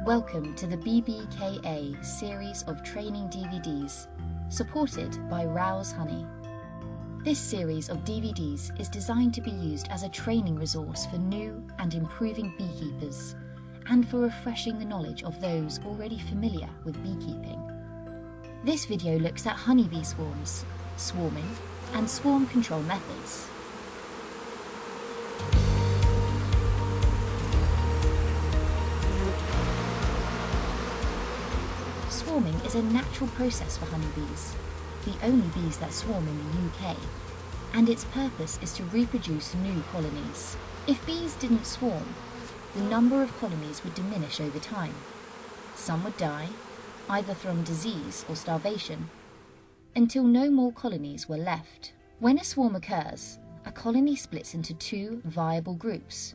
Welcome to the Bbka series of training DVDs, supported by Rouse Honey. This series of DVDs is designed to be used as a training resource for new and improving beekeepers, and for refreshing the knowledge of those already familiar with beekeeping. This video looks at honeybee swarms, swarming, and swarm control methods. Swarming is a natural process for honeybees, the only bees that swarm in the UK, and its purpose is to reproduce new colonies. If bees didn't swarm, the number of colonies would diminish over time. Some would die, either from disease or starvation, until no more colonies were left. When a swarm occurs, a colony splits into two viable groups.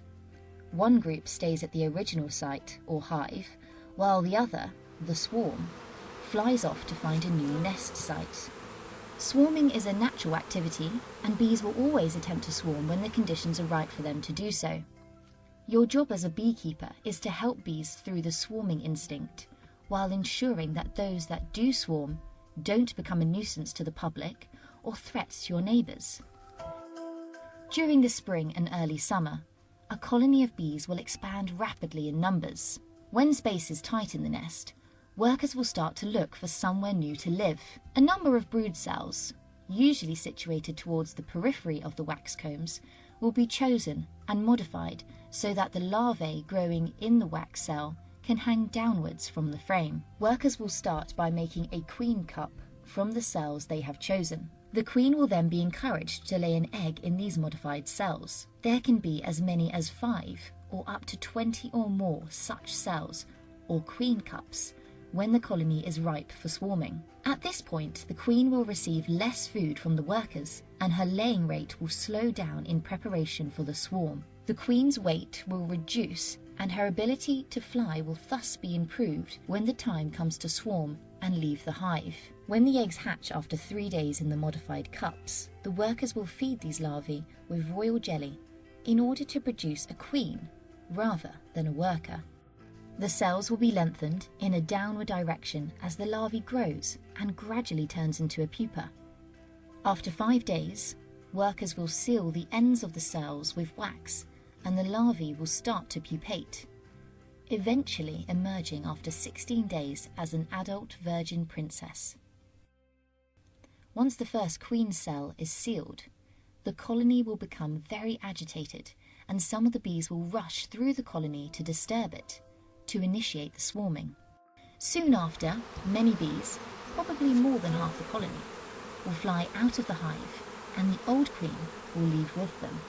One group stays at the original site or hive, while the other, the swarm, flies off to find a new nest site. Swarming is a natural activity, and bees will always attempt to swarm when the conditions are right for them to do so. Your job as a beekeeper is to help bees through the swarming instinct, while ensuring that those that do swarm don't become a nuisance to the public or threats to your neighbours. During the spring and early summer, a colony of bees will expand rapidly in numbers. When space is tight in the nest, workers will start to look for somewhere new to live. A number of brood cells, usually situated towards the periphery of the wax combs, will be chosen and modified so that the larvae growing in the wax cell can hang downwards from the frame. Workers will start by making a queen cup from the cells they have chosen. The queen will then be encouraged to lay an egg in these modified cells. There can be as many as 5 or up to 20 or more such cells, or queen cups, when the colony is ripe for swarming. At this point, the queen will receive less food from the workers, and her laying rate will slow down in preparation for the swarm. The queen's weight will reduce, and her ability to fly will thus be improved when the time comes to swarm and leave the hive. When the eggs hatch after 3 days in the modified cups, the workers will feed these larvae with royal jelly in order to produce a queen rather than a worker. The cells will be lengthened in a downward direction as the larvae grows and gradually turns into a pupa. After 5 days, workers will seal the ends of the cells with wax, and the larvae will start to pupate, eventually emerging after 16 days as an adult virgin princess. Once the first queen cell is sealed, the colony will become very agitated, and some of the bees will rush through the colony to disturb it, to initiate the swarming. Soon after, many bees, probably more than half the colony, will fly out of the hive, and the old queen will leave with them.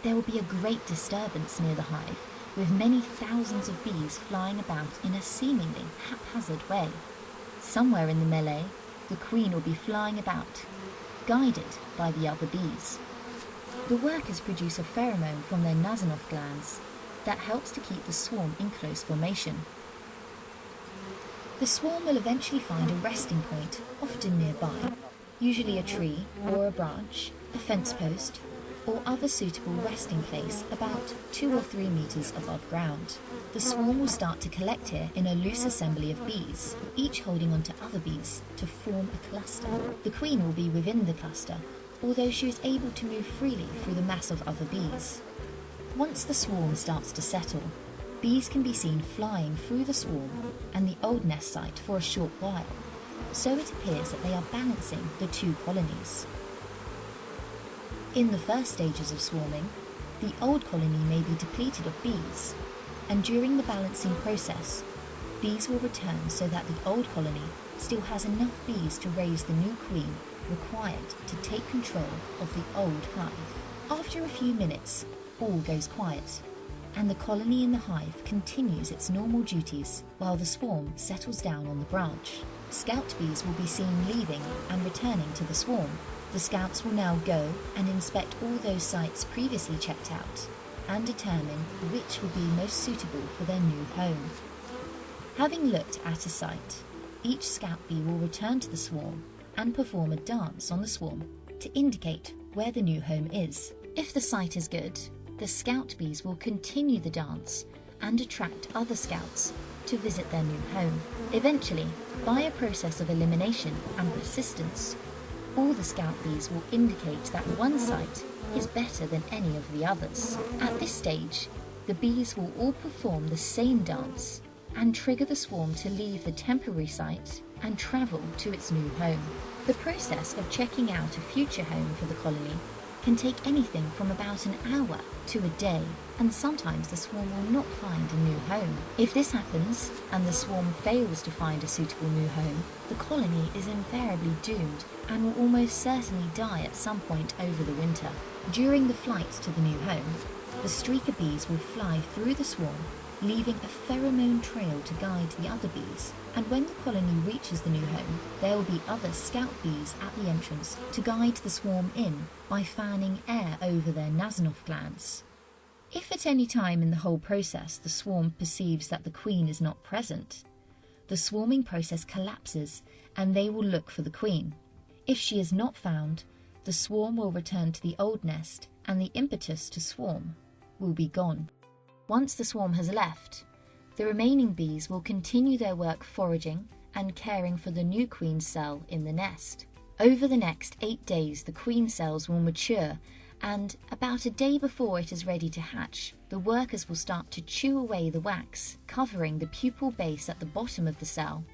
There will be a great disturbance near the hive, with many thousands of bees flying about in a seemingly haphazard way. Somewhere in the melee, the queen will be flying about, guided by the other bees. The workers produce a pheromone from their Nasanov glands that helps to keep the swarm in close formation. The swarm will eventually find a resting point, often nearby, usually a tree or a branch, a fence post, or other suitable resting place about 2 or 3 meters above ground. The swarm will start to collect here in a loose assembly of bees, each holding onto other bees to form a cluster. The queen will be within the cluster, although she is able to move freely through the mass of other bees. Once the swarm starts to settle, bees can be seen flying through the swarm and the old nest site for a short while, so it appears that they are balancing the two colonies. In the first stages of swarming, the old colony may be depleted of bees, and during the balancing process, bees will return so that the old colony still has enough bees to raise the new queen required to take control of the old hive. After a few minutes, all goes quiet, and the colony in the hive continues its normal duties while the swarm settles down on the branch. Scout bees will be seen leaving and returning to the swarm. The scouts will now go and inspect all those sites previously checked out and determine which will be most suitable for their new home. Having looked at a site, each scout bee will return to the swarm and perform a dance on the swarm to indicate where the new home is. If the site is good, the scout bees will continue the dance and attract other scouts to visit their new home. Eventually, by a process of elimination and persistence, all the scout bees will indicate that one site is better than any of the others. At this stage, the bees will all perform the same dance and trigger the swarm to leave the temporary site and travel to its new home. The process of checking out a future home for the colony can take anything from about an hour to a day, and sometimes the swarm will not find a new home. If this happens, and the swarm fails to find a suitable new home, the colony is invariably doomed and will almost certainly die at some point over the winter. During the flights to the new home, the streaker bees will fly through the swarm, leaving a pheromone trail to guide the other bees, and when the colony reaches the new home, there will be other scout bees at the entrance to guide the swarm in by fanning air over their Nasanov glands. If at any time in the whole process the swarm perceives that the queen is not present, the swarming process collapses and they will look for the queen. If she is not found, the swarm will return to the old nest and the impetus to swarm will be gone. Once the swarm has left, the remaining bees will continue their work foraging and caring for the new queen cell in the nest. Over the next 8 days, the queen cells will mature, and about a day before it is ready to hatch, the workers will start to chew away the wax, covering the pupal base at the bottom of the cell,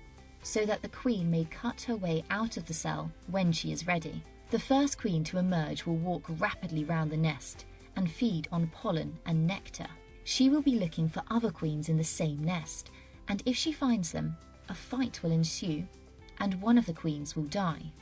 so that the queen may cut her way out of the cell when she is ready. The first queen to emerge will walk rapidly round the nest and feed on pollen and nectar. She will be looking for other queens in the same nest, and if she finds them, a fight will ensue, and one of the queens will die.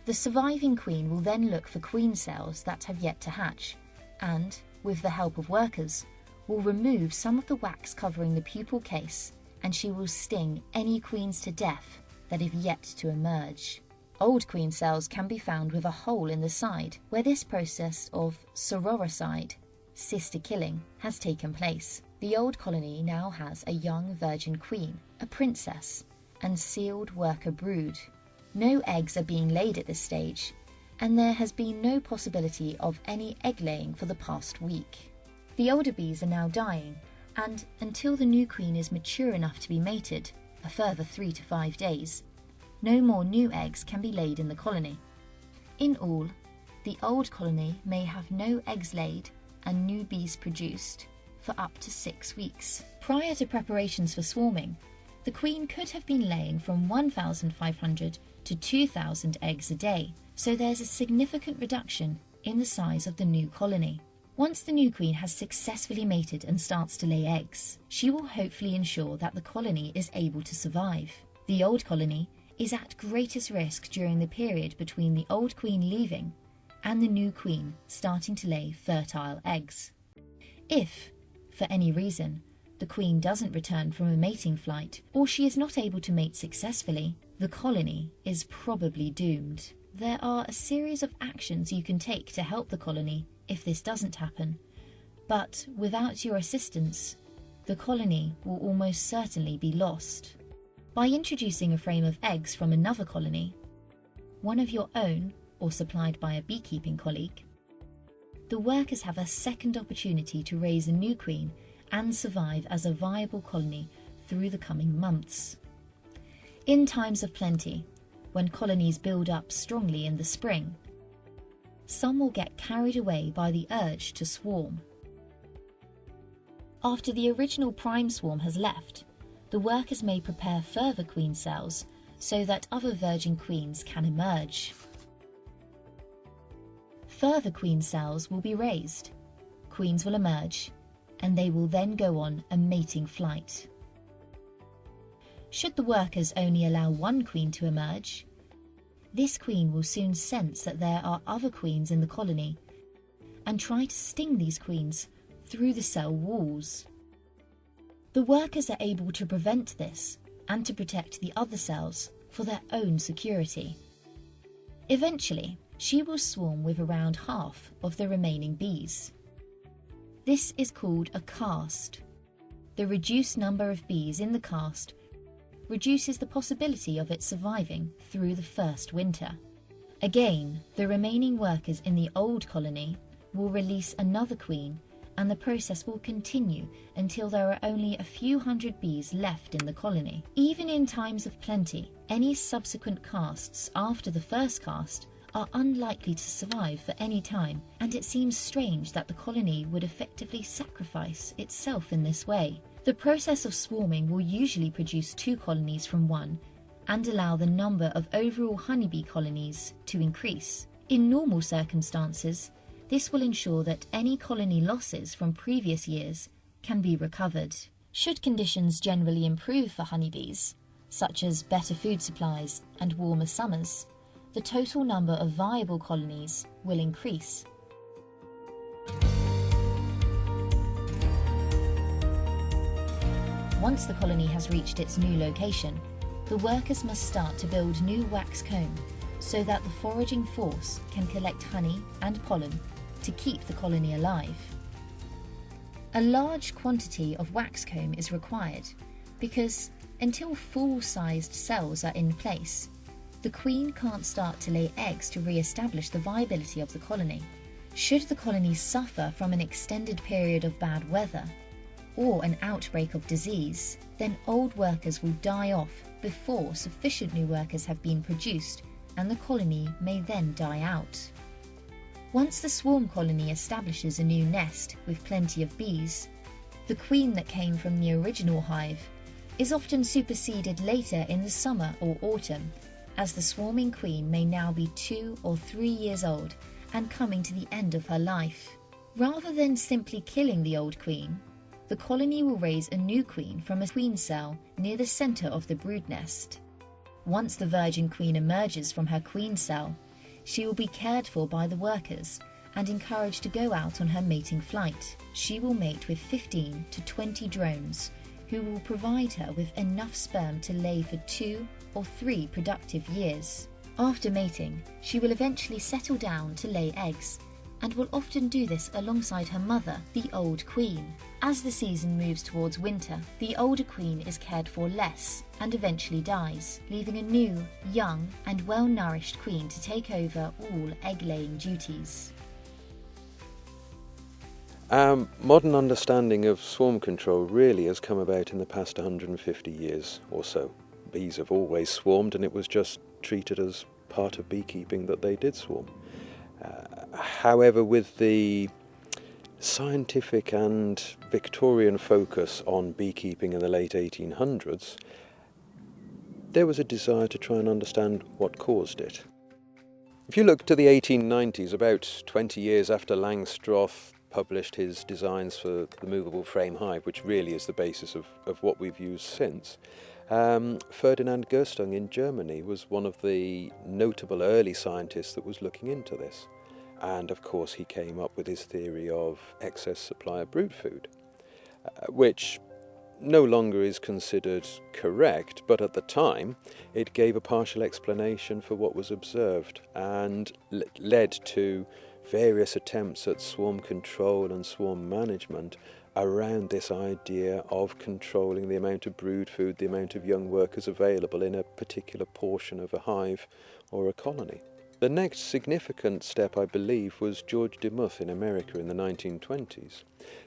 The surviving queen will then look for queen cells that have yet to hatch, and, with the help of workers, will remove some of the wax covering the pupal case, and she will sting any queens to death that have yet to emerge. Old queen cells can be found with a hole in the side, where this process of sororicide, sister killing, has taken place. The old colony now has a young virgin queen, a princess, and sealed worker brood. No eggs are being laid at this stage, and there has been no possibility of any egg laying for the past week. The older bees are now dying, and until the new queen is mature enough to be mated, a further 3 to 5 days, no more new eggs can be laid in the colony. In all, the old colony may have no eggs laid and new bees produced for up to 6 weeks. Prior to preparations for swarming, the queen could have been laying from 1,500 to 2,000 eggs a day, so there's a significant reduction in the size of the new colony. Once the new queen has successfully mated and starts to lay eggs, she will hopefully ensure that the colony is able to survive. The old colony is at greatest risk during the period between the old queen leaving and the new queen starting to lay fertile eggs. If, for any reason, the queen doesn't return from a mating flight, or she is not able to mate successfully, the colony is probably doomed. There are a series of actions you can take to help the colony if this doesn't happen, but without your assistance, the colony will almost certainly be lost. By introducing a frame of eggs from another colony, one of your own or supplied by a beekeeping colleague, the workers have a second opportunity to raise a new queen and survive as a viable colony through the coming months. In times of plenty, when colonies build up strongly in the spring, some will get carried away by the urge to swarm. After the original prime swarm has left, the workers may prepare further queen cells so that other virgin queens can emerge. Further queen cells will be raised, queens will emerge, and they will then go on a mating flight. Should the workers only allow one queen to emerge, this queen will soon sense that there are other queens in the colony and try to sting these queens through the cell walls. The workers are able to prevent this and to protect the other cells for their own security. Eventually, she will swarm with around half of the remaining bees. This is called a caste. The reduced number of bees in the caste reduces the possibility of it surviving through the first winter. Again, the remaining workers in the old colony will release another queen and the process will continue until there are only a few hundred bees left in the colony. Even in times of plenty, any subsequent casts after the first cast are unlikely to survive for any time, and it seems strange that the colony would effectively sacrifice itself in this way. The process of swarming will usually produce 2 colonies from one and allow the number of overall honeybee colonies to increase. In normal circumstances, this will ensure that any colony losses from previous years can be recovered. Should conditions generally improve for honeybees, such as better food supplies and warmer summers, the total number of viable colonies will increase. Once the colony has reached its new location, the workers must start to build new wax comb so that the foraging force can collect honey and pollen to keep the colony alive. A large quantity of wax comb is required because until full-sized cells are in place, the queen can't start to lay eggs to re-establish the viability of the colony. Should the colony suffer from an extended period of bad weather or an outbreak of disease, then old workers will die off before sufficient new workers have been produced, and the colony may then die out. Once the swarm colony establishes a new nest with plenty of bees, the queen that came from the original hive is often superseded later in the summer or autumn, as the swarming queen may now be 2 or 3 years old and coming to the end of her life. Rather than simply killing the old queen, the colony will raise a new queen from a queen cell near the centre of the brood nest. Once the virgin queen emerges from her queen cell, she will be cared for by the workers and encouraged to go out on her mating flight. She will mate with 15 to 20 drones, who will provide her with enough sperm to lay for 2 or 3 productive years. After mating, she will eventually settle down to lay eggs, and will often do this alongside her mother, the old queen. As the season moves towards winter, the older queen is cared for less and eventually dies, leaving a new, young and well-nourished queen to take over all egg-laying duties. Our modern understanding of swarm control really has come about in the past 150 years or so. Bees have always swarmed, and it was just treated as part of beekeeping that they did swarm. However, with the scientific and Victorian focus on beekeeping in the late 1800s, there was a desire to try and understand what caused it. If you look to the 1890s, about 20 years after Langstroth published his designs for the movable frame hive, which really is the basis of what we've used since, Ferdinand Gerstung in Germany was one of the notable early scientists that was looking into this. And of course he came up with his theory of excess supply of brood food, which no longer is considered correct, but at the time it gave a partial explanation for what was observed and led to various attempts at swarm control and swarm management around this idea of controlling the amount of brood food, the amount of young workers available in a particular portion of a hive or a colony. The next significant step, I believe, was George Demuth in America in the 1920s,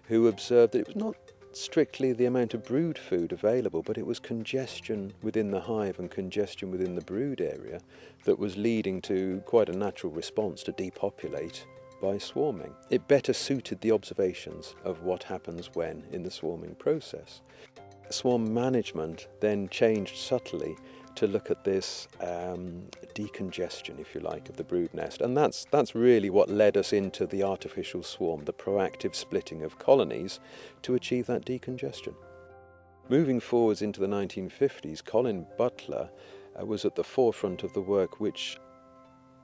who observed that it was not strictly the amount of brood food available, but it was congestion within the hive and congestion within the brood area that was leading to quite a natural response to depopulate by swarming. It better suited the observations of what happens when in the swarming process. Swarm management then changed subtly to look at this decongestion, if you like, of the brood nest. And that's really what led us into the artificial swarm, the proactive splitting of colonies to achieve that decongestion. Moving forwards into the 1950s, Colin Butler was at the forefront of the work which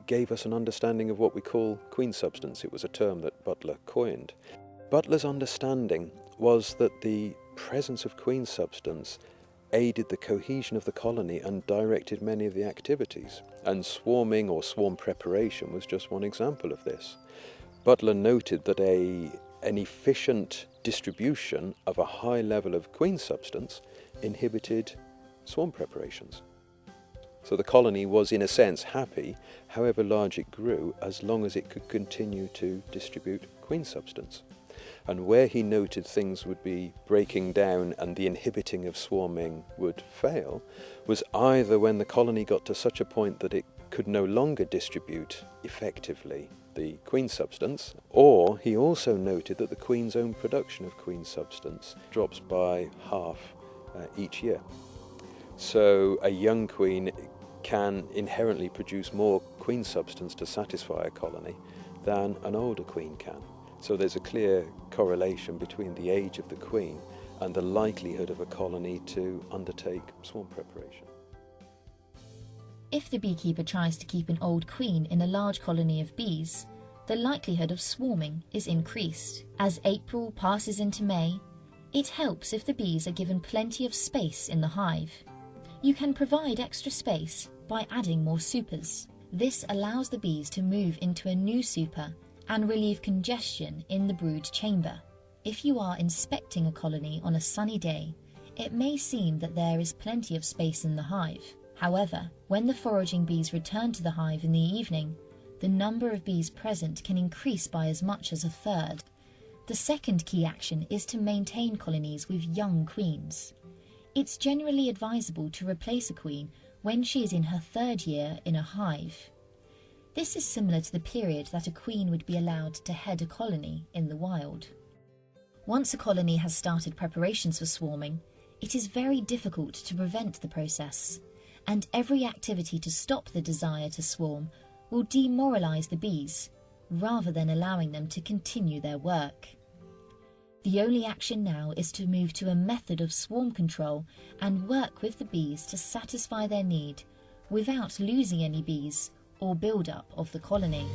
gave us an understanding of what we call queen substance. It was a term that Butler coined. Butler's understanding was that the presence of queen substance aided the cohesion of the colony and directed many of the activities, and swarming or swarm preparation was just one example of this. Butler noted that an efficient distribution of a high level of queen substance inhibited swarm preparations. So the colony was in a sense happy, however large it grew, as long as it could continue to distribute queen substance. And where he noted things would be breaking down and the inhibiting of swarming would fail was either when the colony got to such a point that it could no longer distribute effectively the queen substance, or he also noted that the queen's own production of queen substance drops by half each year. So a young queen can inherently produce more queen substance to satisfy a colony than an older queen can. So there's a clear correlation between the age of the queen and the likelihood of a colony to undertake swarm preparation. If the beekeeper tries to keep an old queen in a large colony of bees, the likelihood of swarming is increased. As April passes into May, it helps if the bees are given plenty of space in the hive. You can provide extra space by adding more supers. This allows the bees to move into a new super and relieve congestion in the brood chamber. If you are inspecting a colony on a sunny day, it may seem that there is plenty of space in the hive. However, when the foraging bees return to the hive in the evening, the number of bees present can increase by as much as a third. The second key action is to maintain colonies with young queens. It's generally advisable to replace a queen when she is in her third year in a hive. This is similar to the period that a queen would be allowed to head a colony in the wild. Once a colony has started preparations for swarming, it is very difficult to prevent the process, and every activity to stop the desire to swarm will demoralise the bees, rather than allowing them to continue their work. The only action now is to move to a method of swarm control and work with the bees to satisfy their need without losing any bees or build-up of the colony.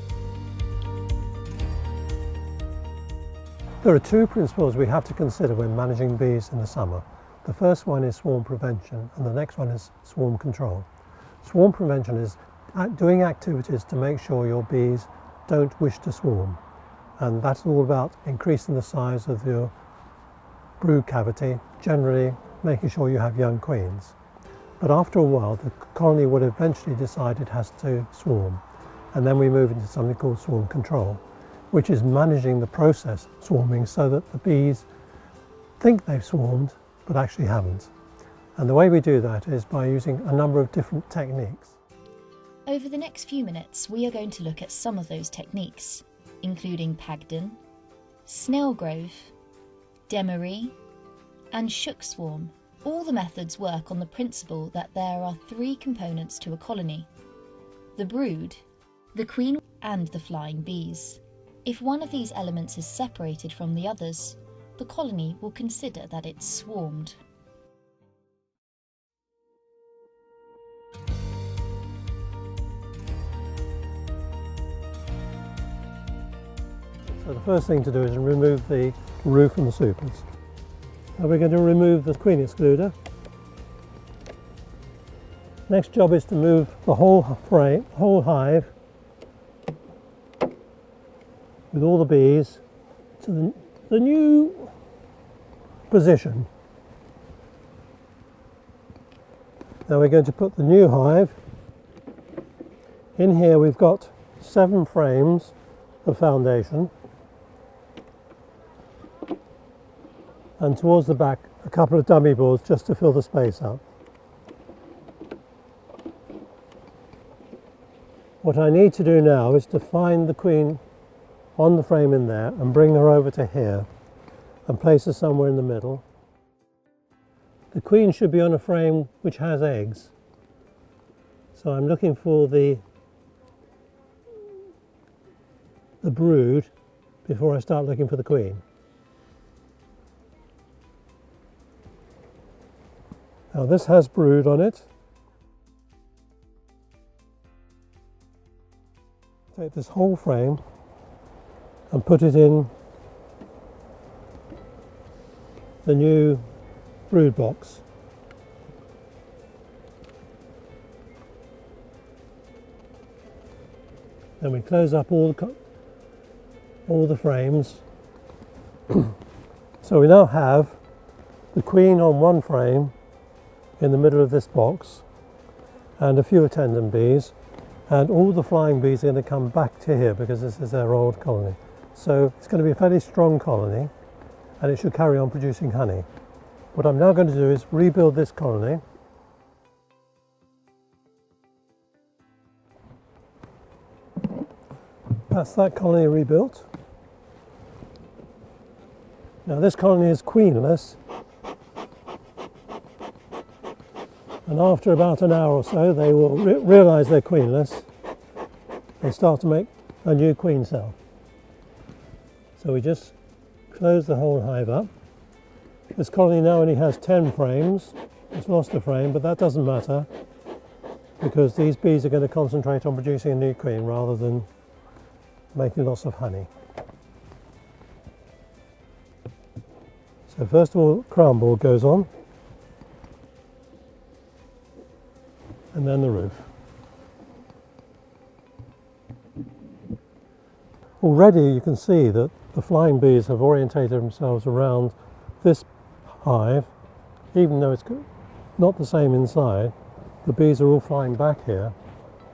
There are two principles we have to consider when managing bees in the summer. The first one is swarm prevention and the next one is swarm control. Swarm prevention is doing activities to make sure your bees don't wish to swarm, and that's all about increasing the size of your brood cavity, generally making sure you have young queens. But after a while the colony would eventually decide it has to swarm, and then we move into something called swarm control, which is managing the process of swarming so that the bees think they've swarmed but actually haven't. And the way we do that is by using a number of different techniques. Over the next few minutes, we are going to look at some of those techniques, including Pagden, Snellgrove, Demery, and Shook Swarm. All the methods work on the principle that there are three components to a colony: the brood, the queen, and the flying bees. If one of these elements is separated from the others, the colony will consider that it's swarmed. So the first thing to do is remove the roof and the supers. Now we're going to remove the queen excluder. Next job is to move the whole frame, whole hive, with all the bees to the new position. Now we're going to put the new hive in here. We've got 7 frames of foundation, and towards the back a couple of dummy boards just to fill the space up. What I need to do now is to find the queen on the frame in there and bring her over to here and place her somewhere in the middle. The queen should be on a frame which has eggs, so I'm looking for the brood before I start looking for the queen. Now this has brood on it. Take this whole frame and put it in the new brood box. Then we close up all the frames. So we now have the queen on one frame in the middle of this box and a few attendant bees, and all the flying bees are going to come back to here because this is their old colony. So it's going to be a fairly strong colony. and it should carry on producing honey. What I'm now going to do is rebuild this colony. That's that colony rebuilt. Now this colony is queenless, and after about an hour or so they will realise they're queenless and start to make a new queen cell. So we just close the whole hive up. This colony now only has 10 frames. It's lost a frame, but that doesn't matter because these bees are going to concentrate on producing a new queen rather than making lots of honey. So first of all, crown board goes on, and then the roof. Already you can see that the flying bees have orientated themselves around this hive. Even though it's not the same inside, the bees are all flying back here,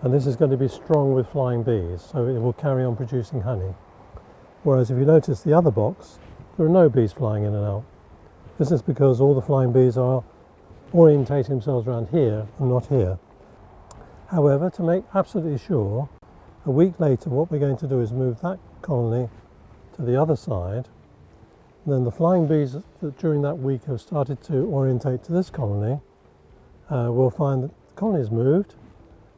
and this is going to be strong with flying bees, so it will carry on producing honey. Whereas if you notice the other box, there are no bees flying in and out. This is because all the flying bees are orientating themselves around here and not here. However, to make absolutely sure, a week later what we're going to do is move that colony to the other side. And then the flying bees that during that week have started to orientate to this colony will find that the colony is moved,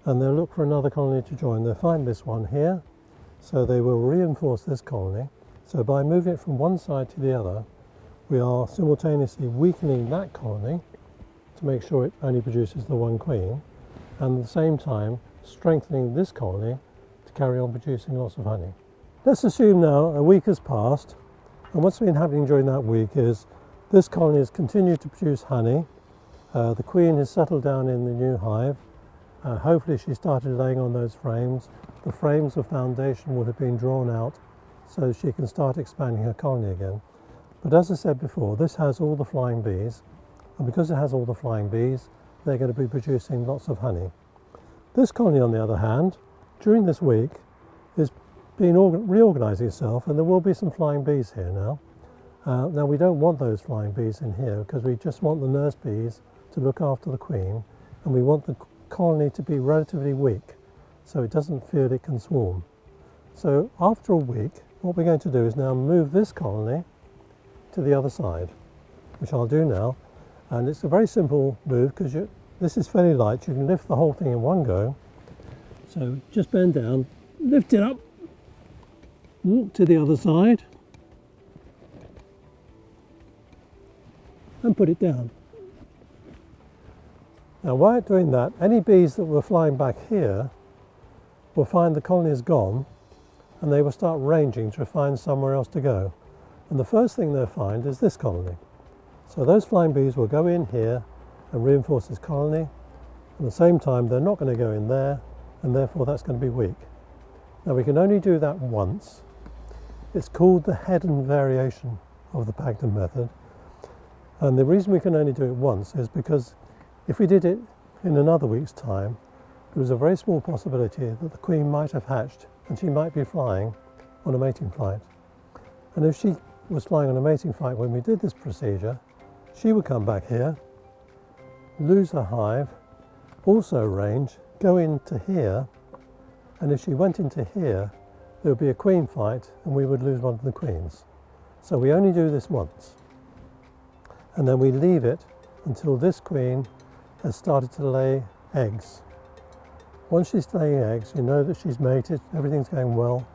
and they'll look for another colony to join. They'll find this one here, so they will reinforce this colony. So by moving it from one side to the other, we are simultaneously weakening that colony to make sure it only produces the one queen, and at the same time strengthening this colony to carry on producing lots of honey. Let's assume now a week has passed, and what's been happening during that week is this colony has continued to produce honey. The queen has settled down in the new hive. Hopefully she started laying on those frames. The frames of foundation would have been drawn out so she can start expanding her colony again. But as I said before, this has all the flying bees, and because it has all the flying bees, they're going to be producing lots of honey. This colony, on the other hand, during this week is reorganising itself, and there will be some flying bees here now. Now we don't want those flying bees in here because we just want the nurse bees to look after the queen, and we want the colony to be relatively weak so it doesn't feel it can swarm. So after a week, what we're going to do is now move this colony to the other side, which I'll do now. And it's a very simple move because this is fairly light. You can lift the whole thing in one go. So just bend down, lift it up, walk to the other side, and put it down. Now while doing that, any bees that were flying back here will find the colony is gone, and they will start ranging to find somewhere else to go. And the first thing they'll find is this colony. So those flying bees will go in here and reinforce this colony. At the same time, they're not going to go in there, and therefore that's going to be weak. Now we can only do that once. It's called the Hedden variation of the Pagden method. And the reason we can only do it once is because if we did it in another week's time, there was a very small possibility that the queen might have hatched and she might be flying on a mating flight. And if she was flying on a mating flight when we did this procedure, she would come back here, lose her hive, also range, go into here, and if she went into here, there would be a queen fight and we would lose one of the queens. So we only do this once. And then we leave it until this queen has started to lay eggs. Once she's laying eggs, you know that she's mated, everything's going well.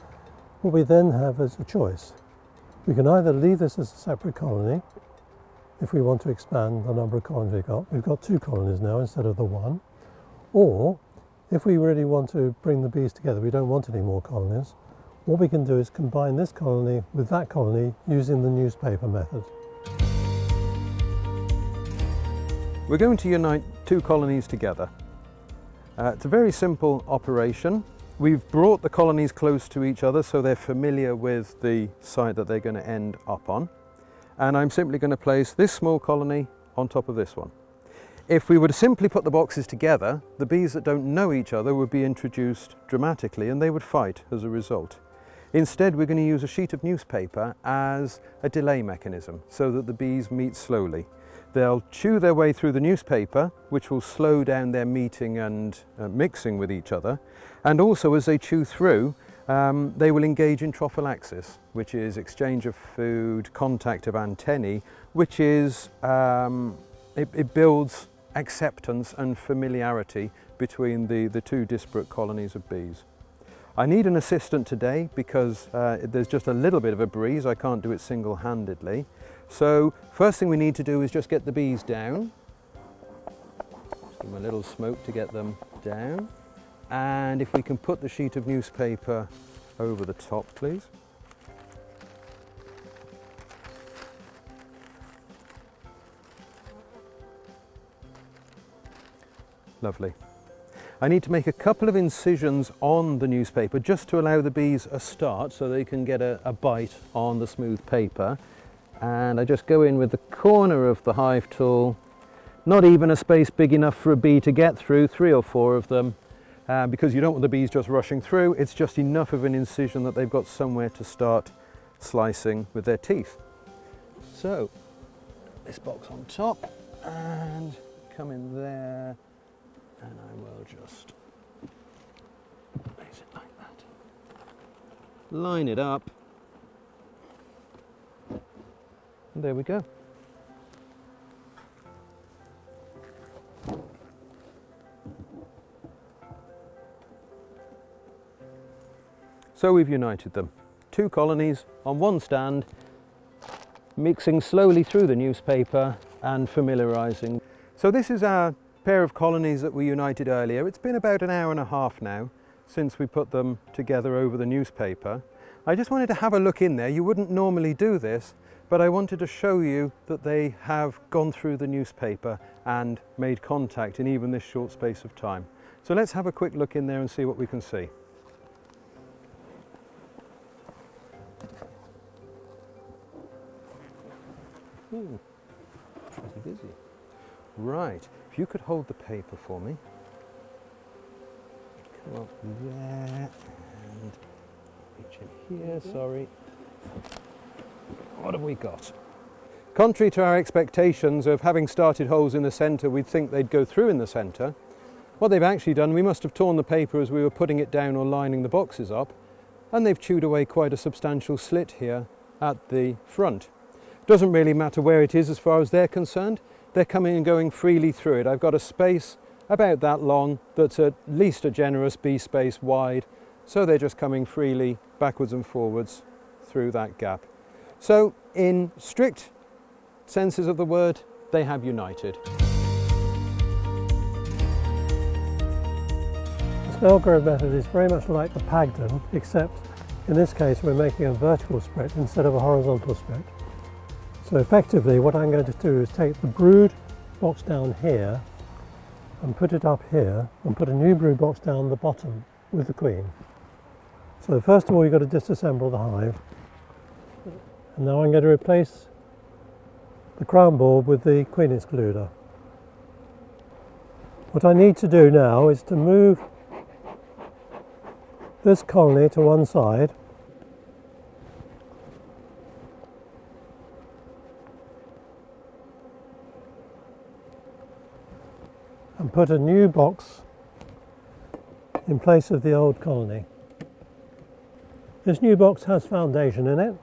What we then have is a choice. We can either leave this as a separate colony, if we want to expand the number of colonies we've got. We've got 2 colonies now instead of the 1. Or, if we really want to bring the bees together, we don't want any more colonies, what we can do is combine this colony with that colony using the newspaper method. We're going to unite 2 colonies together. It's a very simple operation. We've brought the colonies close to each other so they're familiar with the site that they're going to end up on. And I'm simply going to place this small colony on top of this one. If we were to simply put the boxes together, the bees that don't know each other would be introduced dramatically and they would fight as a result. Instead, we're going to use a sheet of newspaper as a delay mechanism so that the bees meet slowly. They'll chew their way through the newspaper, which will slow down their meeting and mixing with each other. And also, as they chew through, they will engage in trophallaxis, which is exchange of food, contact of antennae, which is, it builds acceptance and familiarity between the two disparate colonies of bees. I need an assistant today because there's just a little bit of a breeze. I can't do it single-handedly. So first thing we need to do is just get the bees down. Just give them a little smoke to get them down. And if we can put the sheet of newspaper over the top, please. Lovely. I need to make a couple of incisions on the newspaper just to allow the bees a start so they can get a bite on the smooth paper. And I just go in with the corner of the hive tool, not even a space big enough for a bee to get through, 3 or 4 of them, because you don't want the bees just rushing through. It's just enough of an incision that they've got somewhere to start slicing with their teeth. So, this box on top, and come in there, and I will just place it like that. Line it up. And there we go. So we've united them. 2 colonies on 1 stand, mixing slowly through the newspaper and familiarising. So this is our pair of colonies that we united earlier. It's been about an hour and a half now since we put them together over the newspaper. I just wanted to have a look in there. You wouldn't normally do this, but I wanted to show you that they have gone through the newspaper and made contact in even this short space of time. So let's have a quick look in there and see what we can see. Ooh, busy. Right, if you could hold the paper for me. Come up there and reach in here, sorry. What have we got? Contrary to our expectations of having started holes in the centre, we'd think they'd go through in the centre. What they've actually done, we must have torn the paper as we were putting it down or lining the boxes up, and they've chewed away quite a substantial slit here at the front. Doesn't really matter where it is as far as they're concerned. They're coming and going freely through it. I've got a space about that long that's at least a generous bee space wide, so they're just coming freely backwards and forwards through that gap. So in strict senses of the word, they have united. The smell grove method is very much like the Pagden, except in this case we're making a vertical split instead of a horizontal split. So effectively what I'm going to do is take the brood box down here and put it up here and put a new brood box down the bottom with the queen. So first of all you've got to disassemble the hive, and now I'm going to replace the crown board with the queen excluder. What I need to do now is to move this colony to one side and put a new box in place of the old colony. This new box has foundation in it,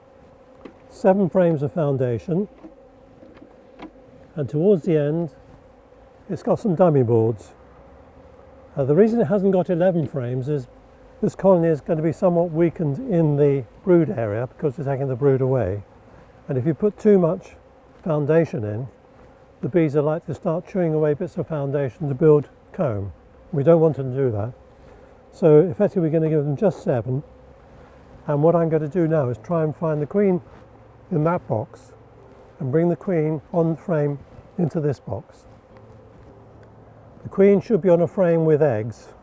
7 frames of foundation, and towards the end it's got some dummy boards. The reason it hasn't got 11 frames is this colony is going to be somewhat weakened in the brood area because we're taking the brood away, and if you put too much foundation in, the bees are likely to start chewing away bits of foundation to build comb. We don't want them to do that. So effectively we're going to give them just 7, and what I'm going to do now is try and find the queen in that box and bring the queen on frame into this box. The queen should be on a frame with eggs,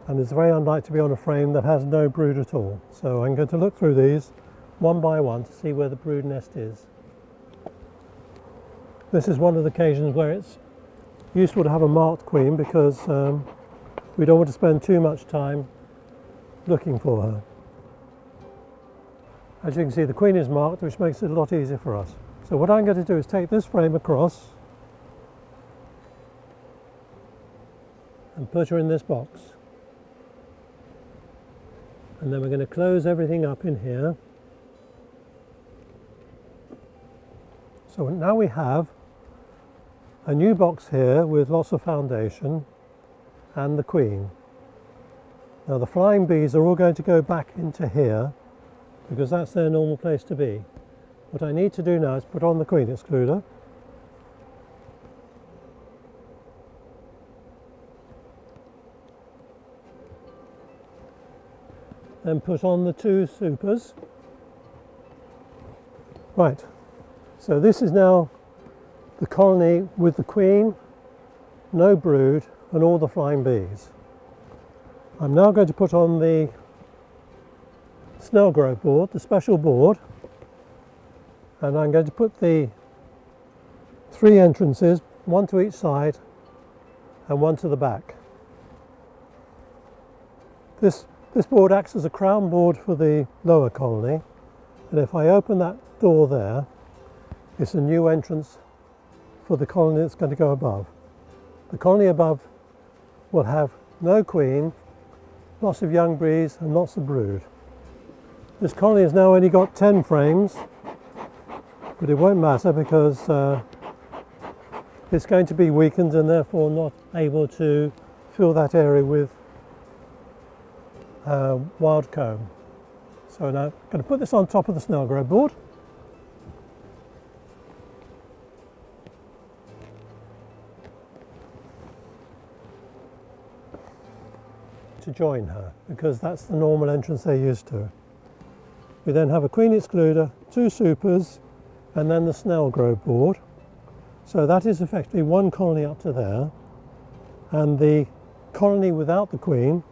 and it's very unlikely to be on a frame that has no brood at all. So I'm going to look through these one by one to see where the brood nest is. This is one of the occasions where it's useful to have a marked queen because we don't want to spend too much time looking for her. As you can see, the queen is marked, which makes it a lot easier for us. So what I'm going to do is take this frame across and put her in this box. And then we're going to close everything up in here. So now we have a new box here with lots of foundation and the queen. Now the flying bees are all going to go back into here because that's their normal place to be. What I need to do now is put on the queen excluder. Then put on the 2 supers. Right, so this is now the colony with the queen, no brood, and all the flying bees. I'm now going to put on the snail grove board, the special board, and I'm going to put the 3 entrances, 1 to each side and 1 to the back. This board acts as a crown board for the lower colony, and if I open that door there, it's a new entrance for the colony that's going to go above. The colony above will have no queen, lots of young bees and lots of brood. This colony has now only got 10 frames, but it won't matter because it's going to be weakened and therefore not able to fill that area with wild comb. So now I'm going to put this on top of the snail grove board. To join her, because that's the normal entrance they're used to. We then have a queen excluder, 2 supers, and then the snail grove board. So that is effectively 1 colony up to there, and the colony without the queen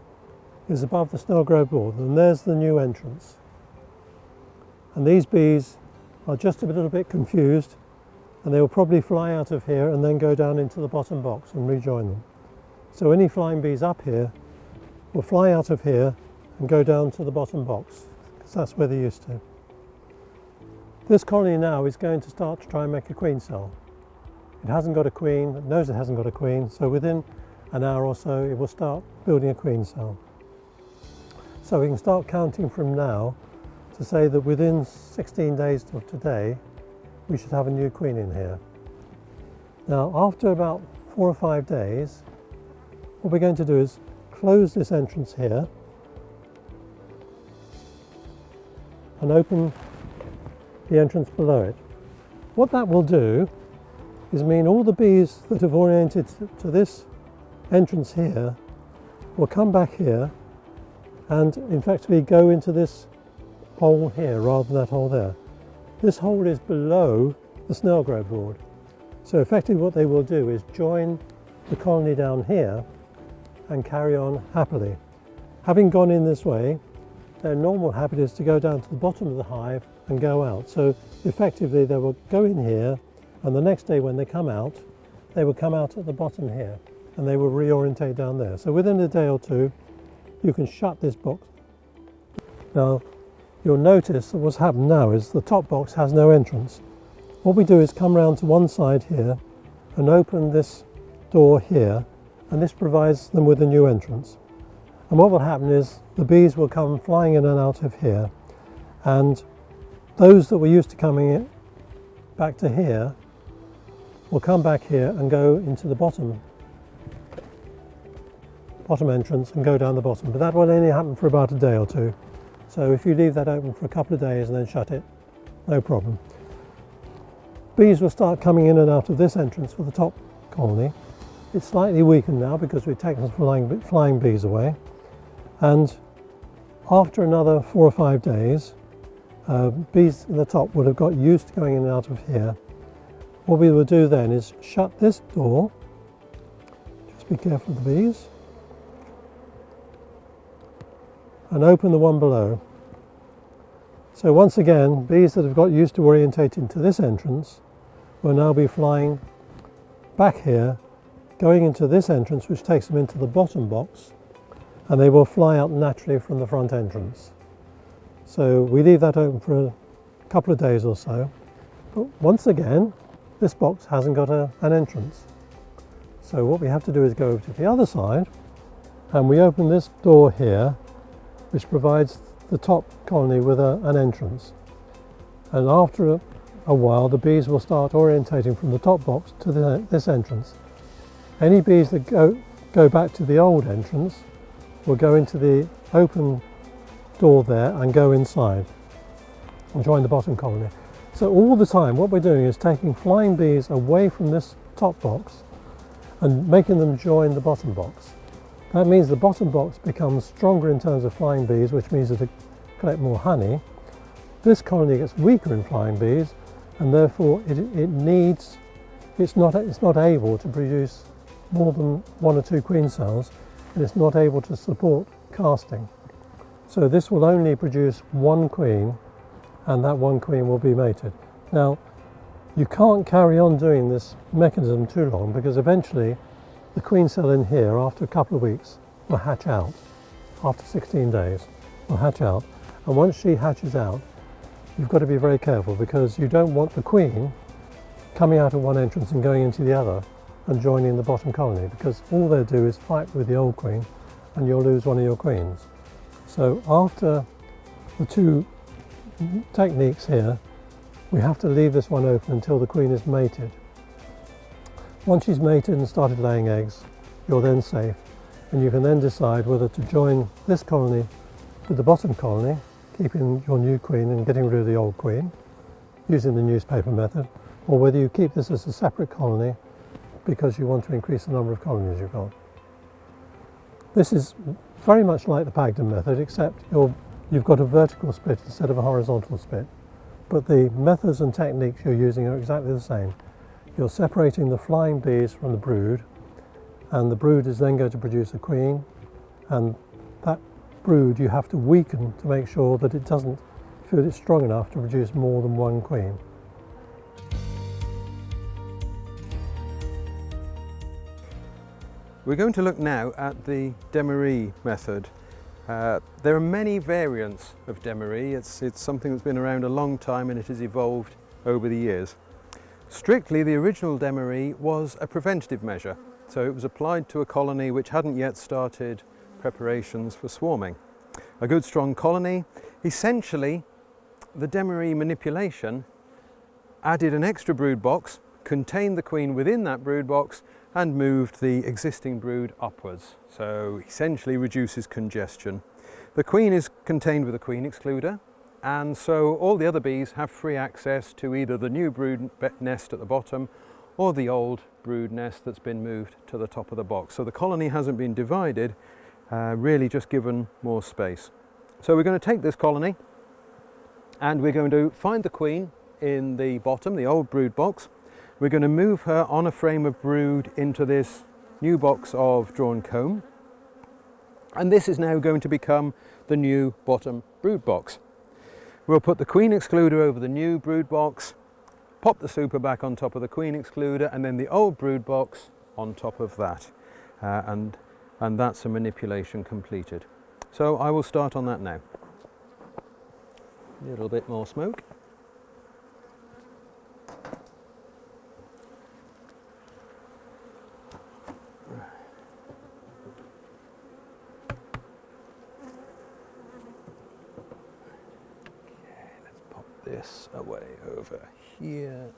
is above the snail grove board, and there's the new entrance. And these bees are just a little bit confused, and they will probably fly out of here and then go down into the bottom box and rejoin them. So any flying bees up here will fly out of here and go down to the bottom box, because that's where they're used to. This colony now is going to start to try and make a queen cell. It hasn't got a queen, it knows it hasn't got a queen, so within an hour or so it will start building a queen cell. So we can start counting from now to say that within 16 days of today we should have a new queen in here. Now after about 4 or 5 days, what we're going to do is close this entrance here and open the entrance below it. What that will do is mean all the bees that have oriented to this entrance here will come back here and effectively go into this hole here rather than that hole there. This hole is below the snail grove board. So effectively what they will do is join the colony down here and carry on happily. Having gone in this way, their normal habit is to go down to the bottom of the hive and go out. So effectively they will go in here, and the next day when they come out, they will come out at the bottom here and they will reorientate down there. So within a day or 2 you can shut this box. Now you'll notice that what's happened now is the top box has no entrance. What we do is come round to one side here and open this door here, and this provides them with a new entrance. And what will happen is the bees will come flying in and out of here, and those that were used to coming in back to here will come back here and go into the bottom entrance and go down the bottom. But that will only happen for about a day or 2. So if you leave that open for a couple of days and then shut it, no problem. Bees will start coming in and out of this entrance for the top colony. It's slightly weakened now because we've taken some flying bees away, and after another 4 or 5 days, bees in the top would have got used to going in and out of here. What we will do then is shut this door, just be careful of the bees, and open the one below. So once again, bees that have got used to orientating to this entrance will now be flying back here, going into this entrance, which takes them into the bottom box, and they will fly out naturally from the front entrance. So we leave that open for a couple of days or so. But once again, this box hasn't got an entrance. So what we have to do is go over to the other side, and we open this door here, which provides the top colony with an entrance. And after a while, the bees will start orientating from the top box to this entrance. Any bees that go back to the old entrance will go into the open door there and go inside and join the bottom colony. So all the time what we're doing is taking flying bees away from this top box and making them join the bottom box. That means the bottom box becomes stronger in terms of flying bees, which means that they collect more honey. This colony gets weaker in flying bees, and therefore it's not able to produce more than 1 or 2 queen cells, and it's not able to support casting. So this will only produce 1 queen, and that 1 queen will be mated. Now, you can't carry on doing this mechanism too long, because eventually the queen cell in here, after a couple of weeks, will hatch out. After 16 days, will hatch out. And once she hatches out, you've got to be very careful, because you don't want the queen coming out of one entrance and going into the other and joining the bottom colony, because all they'll do is fight with the old queen and you'll lose one of your queens. So after the 2 techniques here, we have to leave this one open until the queen is mated. Once she's mated and started laying eggs, you're then safe, and you can then decide whether to join this colony with the bottom colony, keeping your new queen and getting rid of the old queen using the newspaper method, or whether you keep this as a separate colony because you want to increase the number of colonies you've got. This is very much like the Pagden method, except you've got a vertical split instead of a horizontal split, but the methods and techniques you're using are exactly the same. You're separating the flying bees from the brood, and the brood is then going to produce a queen, and that brood you have to weaken to make sure that it doesn't feel it's strong enough to produce more than 1 queen. We're going to look now at the Demery method. There are many variants of Demery. It's something that's been around a long time, and it has evolved over the years. Strictly, the original Demery was a preventative measure, so it was applied to a colony which hadn't yet started preparations for swarming. A good strong colony. Essentially, the Demery manipulation added an extra brood box, contained the queen within that brood box, and moved the existing brood upwards. So essentially reduces congestion. The queen is contained with a queen excluder, and so all the other bees have free access to either the new brood nest at the bottom or the old brood nest that's been moved to the top of the box. So the colony hasn't been divided, really just given more space. So we're going to take this colony and we're going to find the queen in the bottom, the old brood box. We're going to move her on a frame of brood into this new box of drawn comb, and this is now going to become the new bottom brood box. We'll put the queen excluder over the new brood box, pop the super back on top of the queen excluder, and then the old brood box on top of that, and that's a manipulation completed. So I will start on that now. A little bit more smoke. This away over here.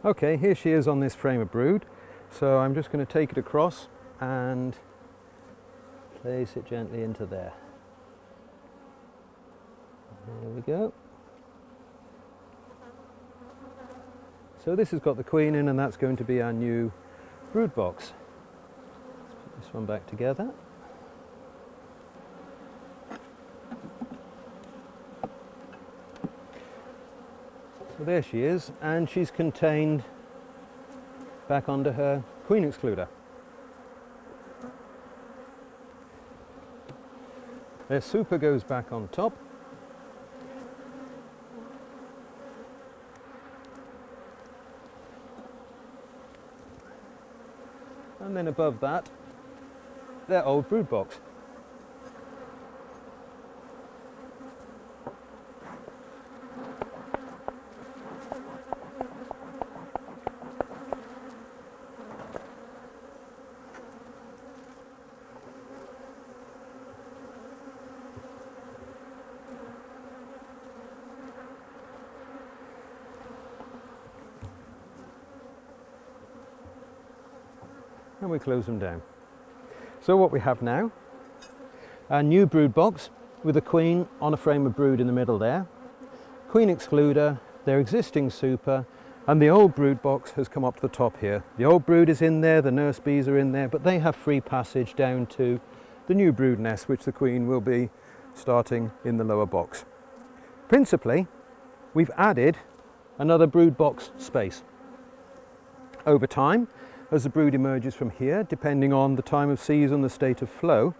Okay, here she is on this frame of brood. So I'm just going to take it across and place it gently into there. There we go. So this has got the queen in, and that's going to be our new brood box. Let's put this one back together. So there she is, and she's contained back onto her queen excluder. Their super goes back on top. And then above that, their old brood box. And we close them down. So what we have now, a new brood box with a queen on a frame of brood in the middle there, queen excluder, their existing super, and the old brood box has come up to the top here. The old brood is in there, the nurse bees are in there, but they have free passage down to the new brood nest, which the queen will be starting in the lower box. Principally, we've added another brood box space. Over time, as the brood emerges from here, depending on the time of season, the state of flow,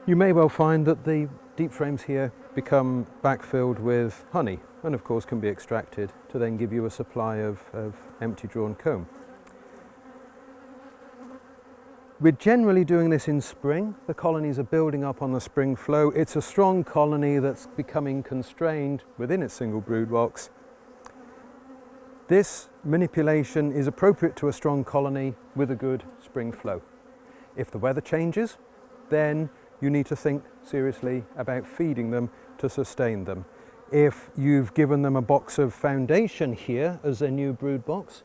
you may well find that the deep frames here become backfilled with honey, and of course can be extracted to then give you a supply of empty drawn comb. We're generally doing this in spring. The colonies are building up on the spring flow. It's a strong colony that's becoming constrained within its single brood box. This manipulation is appropriate to a strong colony with a good spring flow. If the weather changes, then you need to think seriously about feeding them to sustain them. If you've given them a box of foundation here as their new brood box,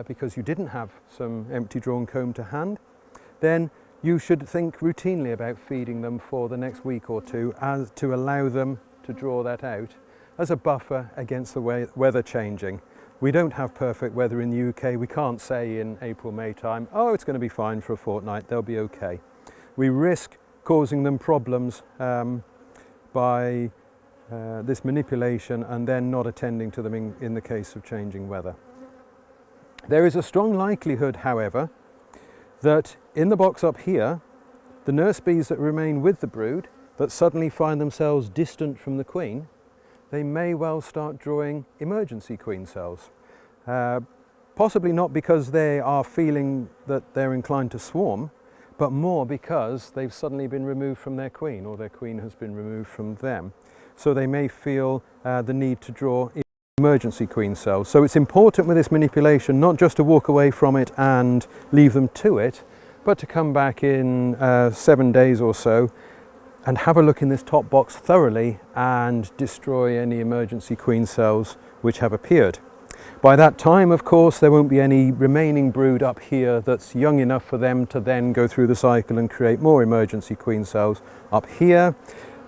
because you didn't have some empty drawn comb to hand, then you should think routinely about feeding them for the next week or two as to allow them to draw that out as a buffer against the weather changing. We don't have perfect weather in the UK. We can't say in April, May time, oh, it's going to be fine for a fortnight, they'll be okay. We risk causing them problems by this manipulation and then not attending to them in the case of changing weather. There is a strong likelihood, however, that in the box up here, the nurse bees that remain with the brood that suddenly find themselves distant from the queen, they may well start drawing emergency queen cells. Possibly not because they are feeling that they're inclined to swarm, but more because they've suddenly been removed from their queen, or their queen has been removed from them. So they may feel the need to draw emergency queen cells. So it's important with this manipulation not just to walk away from it and leave them to it, but to come back in 7 days or so and have a look in this top box thoroughly and destroy any emergency queen cells which have appeared. By that time, of course, there won't be any remaining brood up here that's young enough for them to then go through the cycle and create more emergency queen cells up here.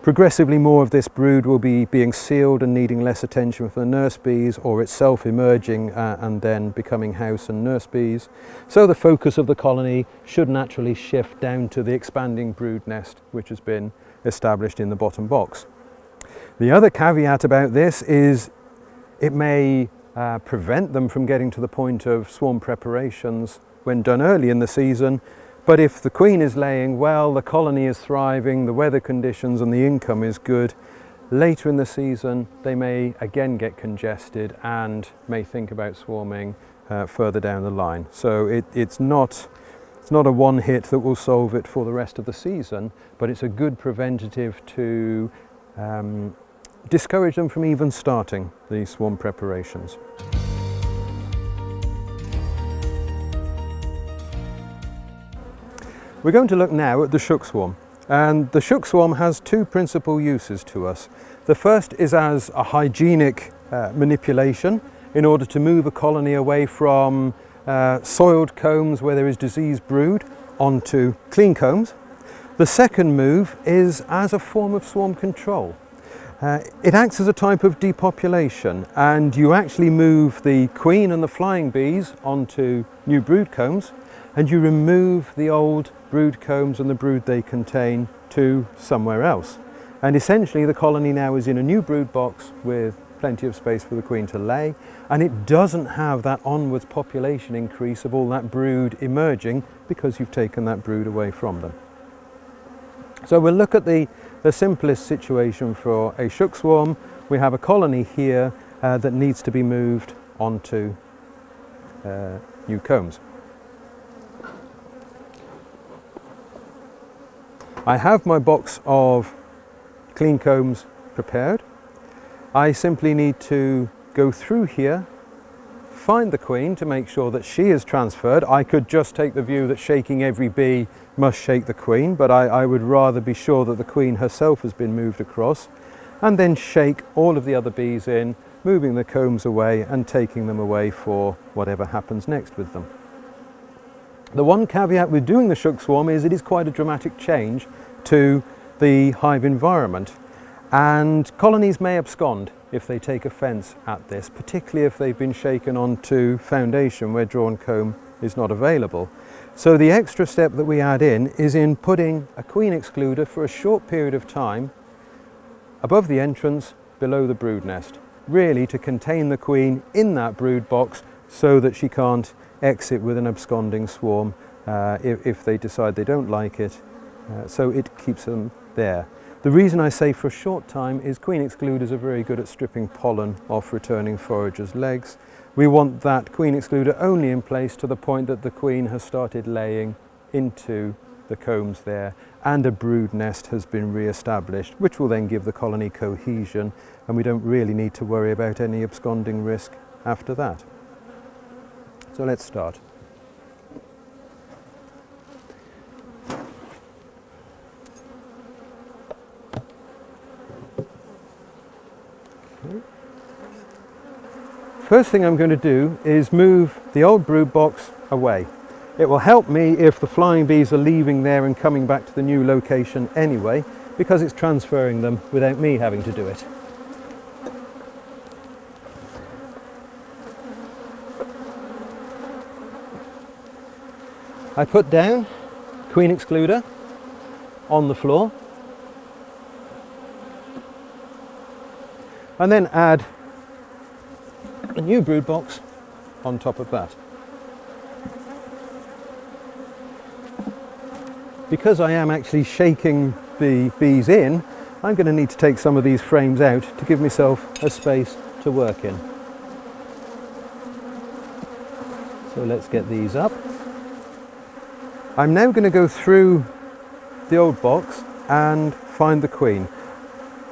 Progressively more of this brood will be being sealed and needing less attention from the nurse bees, or itself emerging and then becoming house and nurse bees. So the focus of the colony should naturally shift down to the expanding brood nest which has been established in the bottom box. The other caveat about this is it may prevent them from getting to the point of swarm preparations when done early in the season. But if the queen is laying well, the colony is thriving, the weather conditions and the income is good, later in the season they may again get congested and may think about swarming further down the line. So it's not a one hit that will solve it for the rest of the season, but it's a good preventative to discourage them from even starting the swarm preparations. We're going to look now at the shook swarm, and the shook swarm has two principal uses to us. The first is as a hygienic manipulation in order to move a colony away from soiled combs where there is diseased brood onto clean combs. The second move is as a form of swarm control. It acts as a type of depopulation, and you actually move the queen and the flying bees onto new brood combs, and you remove the old brood combs and the brood they contain to somewhere else. And essentially the colony now is in a new brood box with plenty of space for the queen to lay, and it doesn't have that onwards population increase of all that brood emerging because you've taken that brood away from them. So we'll look at the simplest situation for a shook swarm. We have a colony here that needs to be moved onto new combs. I have my box of clean combs prepared. I simply need to go through here, find the queen to make sure that she is transferred. I could just take the view that shaking every bee must shake the queen, but I would rather be sure that the queen herself has been moved across, and then shake all of the other bees in, moving the combs away and taking them away for whatever happens next with them. The one caveat with doing the shook swarm is it is quite a dramatic change to the hive environment, and colonies may abscond if they take offence at this, particularly if they've been shaken onto foundation where drawn comb is not available. So the extra step that we add in is in putting a queen excluder for a short period of time above the entrance, below the brood nest, really to contain the queen in that brood box so that she can't exit with an absconding swarm if they decide they don't like it, so it keeps them there. The reason I say for a short time is queen excluders are very good at stripping pollen off returning foragers' legs. We want that queen excluder only in place to the point that the queen has started laying into the combs there and a brood nest has been re-established, which will then give the colony cohesion, and we don't really need to worry about any absconding risk after that. So let's start. First thing I'm going to do is move the old brood box away. It will help me if the flying bees are leaving there and coming back to the new location anyway, because it's transferring them without me having to do it. I put down queen excluder on the floor and then add a new brood box on top of that. Because I am actually shaking the bees in, I'm going to need to take some of these frames out to give myself a space to work in. So let's get these up. I'm now going to go through the old box and find the queen.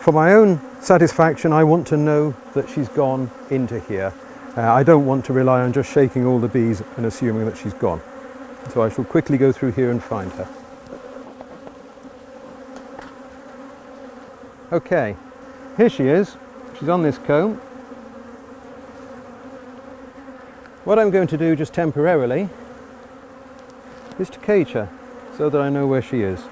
For my own satisfaction, I want to know that she's gone into here. I don't want to rely on just shaking all the bees and assuming that she's gone. So I shall quickly go through here and find her. Okay, here she is. She's on this comb. What I'm going to do just temporarily is to cage her so that I know where she is.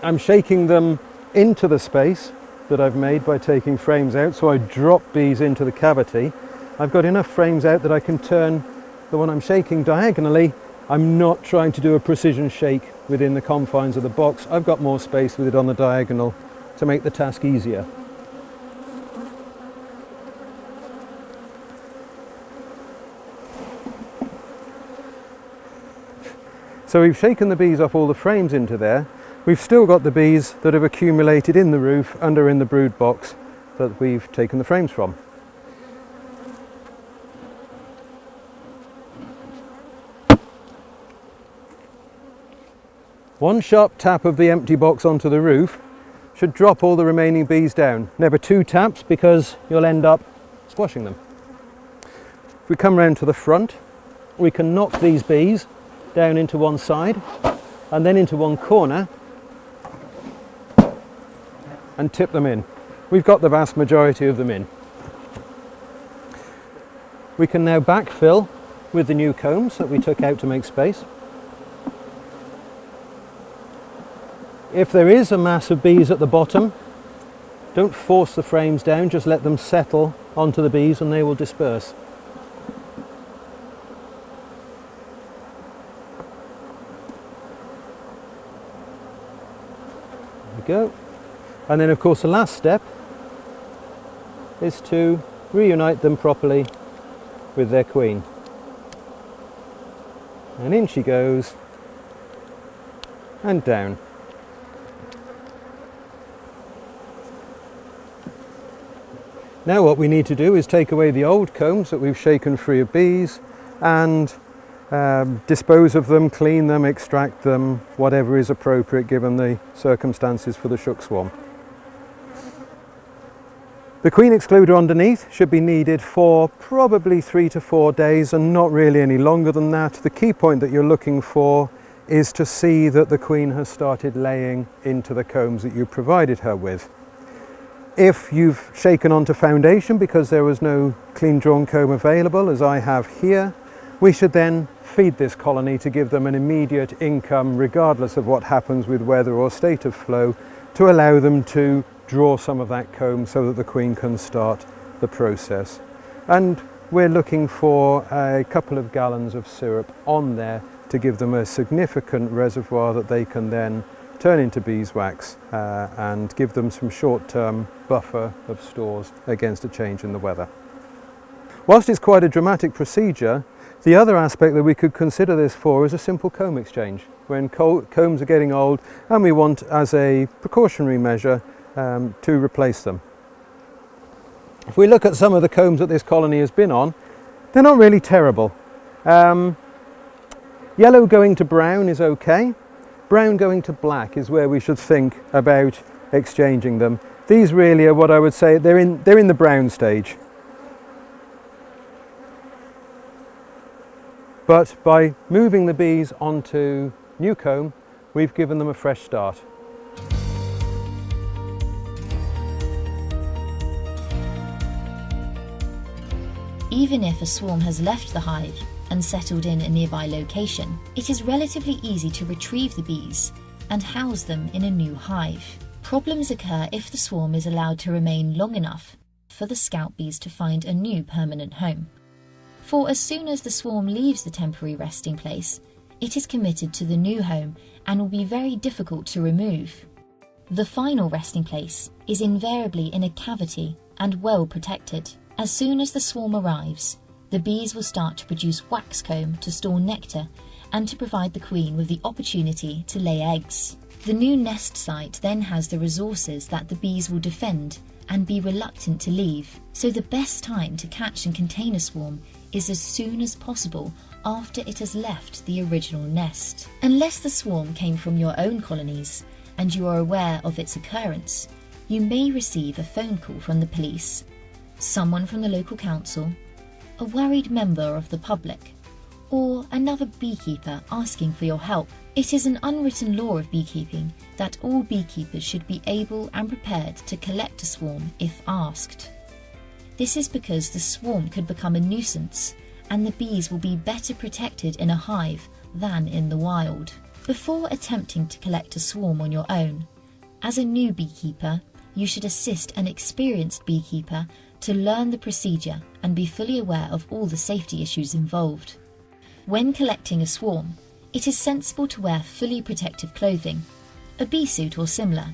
I'm shaking them into the space that I've made by taking frames out, so I drop bees into the cavity. I've got enough frames out that I can turn the one I'm shaking diagonally. I'm not trying to do a precision shake within the confines of the box. I've got more space with it on the diagonal to make the task easier. So we've shaken the bees off all the frames into there. We've still got the bees that have accumulated in the roof and are in the brood box that we've taken the frames from. One sharp tap of the empty box onto the roof should drop all the remaining bees down. Never two taps because you'll end up squashing them. If we come round to the front, we can knock these bees down into one side and then into one corner and tip them in. We've got the vast majority of them in. We can now backfill with the new combs that we took out to make space. If there is a mass of bees at the bottom, don't force the frames down, just let them settle onto the bees and they will disperse. There we go. And then of course the last step is to reunite them properly with their queen. And in she goes, and down. Now what we need to do is take away the old combs that we've shaken free of bees and dispose of them, clean them, extract them, whatever is appropriate given the circumstances for the shook swarm. The queen excluder underneath should be needed for probably 3 to 4 days and not really any longer than that. The key point that you're looking for is to see that the queen has started laying into the combs that you provided her with. If you've shaken onto foundation because there was no clean drawn comb available, as I have here, we should then feed this colony to give them an immediate income regardless of what happens with weather or state of flow, to allow them to draw some of that comb so that the queen can start the process. And we're looking for a couple of gallons of syrup on there to give them a significant reservoir that they can then turn into beeswax and give them some short-term buffer of stores against a change in the weather. Whilst it's quite a dramatic procedure, the other aspect that we could consider this for is a simple comb exchange. When combs are getting old and we want, as a precautionary measure, to replace them. If we look at some of the combs that this colony has been on, they're not really terrible. Yellow going to brown is okay. Brown going to black is where we should think about exchanging them. These really are what I would say, they're in the brown stage. But by moving the bees onto new comb, we've given them a fresh start. Even if a swarm has left the hive and settled in a nearby location, it is relatively easy to retrieve the bees and house them in a new hive. Problems occur if the swarm is allowed to remain long enough for the scout bees to find a new permanent home. For as soon as the swarm leaves the temporary resting place, it is committed to the new home and will be very difficult to remove. The final resting place is invariably in a cavity and well protected. As soon as the swarm arrives, the bees will start to produce wax comb to store nectar and to provide the queen with the opportunity to lay eggs. The new nest site then has the resources that the bees will defend and be reluctant to leave, so the best time to catch and contain a swarm is as soon as possible after it has left the original nest. Unless the swarm came from your own colonies and you are aware of its occurrence, you may receive a phone call from the police, someone from the local council, a worried member of the public, or another beekeeper asking for your help. It is an unwritten law of beekeeping that all beekeepers should be able and prepared to collect a swarm if asked. This is because the swarm could become a nuisance and the bees will be better protected in a hive than in the wild. Before attempting to collect a swarm on your own, as a new beekeeper, you should assist an experienced beekeeper to learn the procedure and be fully aware of all the safety issues involved. When collecting a swarm, it is sensible to wear fully protective clothing, a bee suit or similar,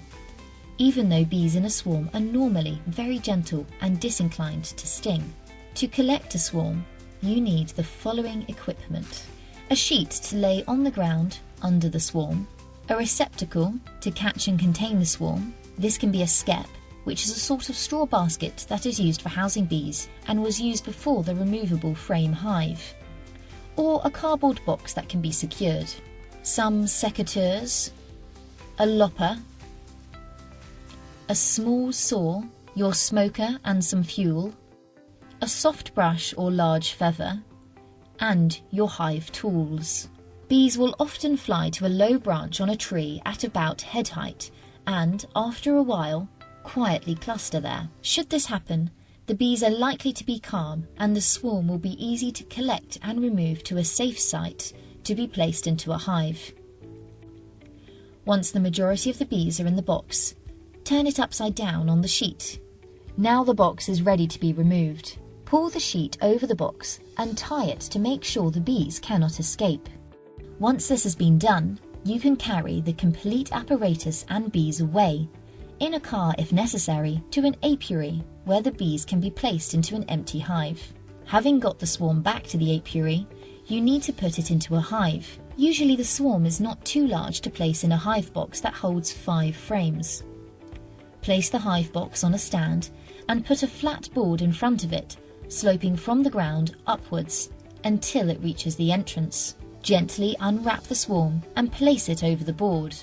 even though bees in a swarm are normally very gentle and disinclined to sting. To collect a swarm, you need the following equipment: a sheet to lay on the ground under the swarm, a receptacle to catch and contain the swarm. This can be a skep, which is a sort of straw basket that is used for housing bees and was used before the removable frame hive, or a cardboard box that can be secured, some secateurs, a lopper, a small saw, your smoker and some fuel, a soft brush or large feather, and your hive tools. Bees will often fly to a low branch on a tree at about head height and, after a while, quietly cluster there. Should this happen, the bees are likely to be calm and the swarm will be easy to collect and remove to a safe site to be placed into a hive. Once the majority of the bees are in the box, turn it upside down on the sheet. Now the box is ready to be removed. Pull the sheet over the box and tie it to make sure the bees cannot escape. Once this has been done, you can carry the complete apparatus and bees away, in a car if necessary, to an apiary where the bees can be placed into an empty hive. Having got the swarm back to the apiary, you need to put it into a hive. Usually the swarm is not too large to place in a hive box that holds 5 frames. Place the hive box on a stand and put a flat board in front of it, sloping from the ground upwards until it reaches the entrance. Gently unwrap the swarm and place it over the board.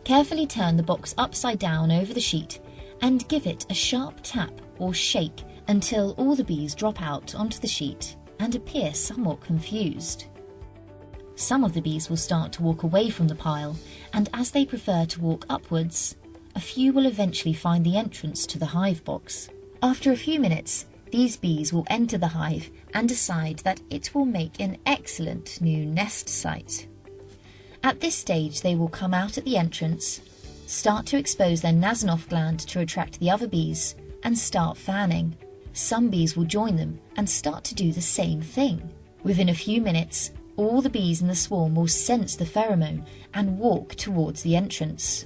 Carefully turn the box upside down over the sheet and give it a sharp tap or shake until all the bees drop out onto the sheet and appear somewhat confused. Some of the bees will start to walk away from the pile, and as they prefer to walk upwards, a few will eventually find the entrance to the hive box. After a few minutes, these bees will enter the hive and decide that it will make an excellent new nest site. At this stage, they will come out at the entrance, start to expose their Nasonov gland to attract the other bees, and start fanning. Some bees will join them and start to do the same thing. Within a few minutes, all the bees in the swarm will sense the pheromone and walk towards the entrance.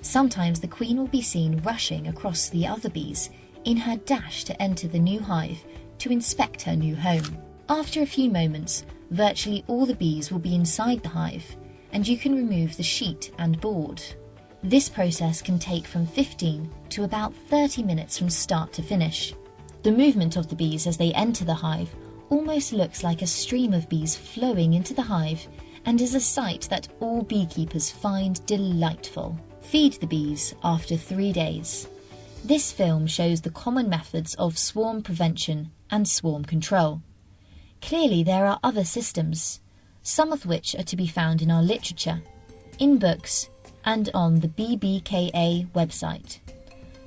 Sometimes the queen will be seen rushing across the other bees in her dash to enter the new hive to inspect her new home. After a few moments, virtually all the bees will be inside the hive, and you can remove the sheet and board. This process can take from 15 to about 30 minutes from start to finish. The movement of the bees as they enter the hive almost looks like a stream of bees flowing into the hive and is a sight that all beekeepers find delightful. Feed the bees after 3 days. This film shows the common methods of swarm prevention and swarm control. Clearly there are other systems, some of which are to be found in our literature, in books, and on the Bbka website.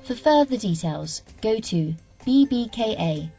For further details, go to bbka.org.uk.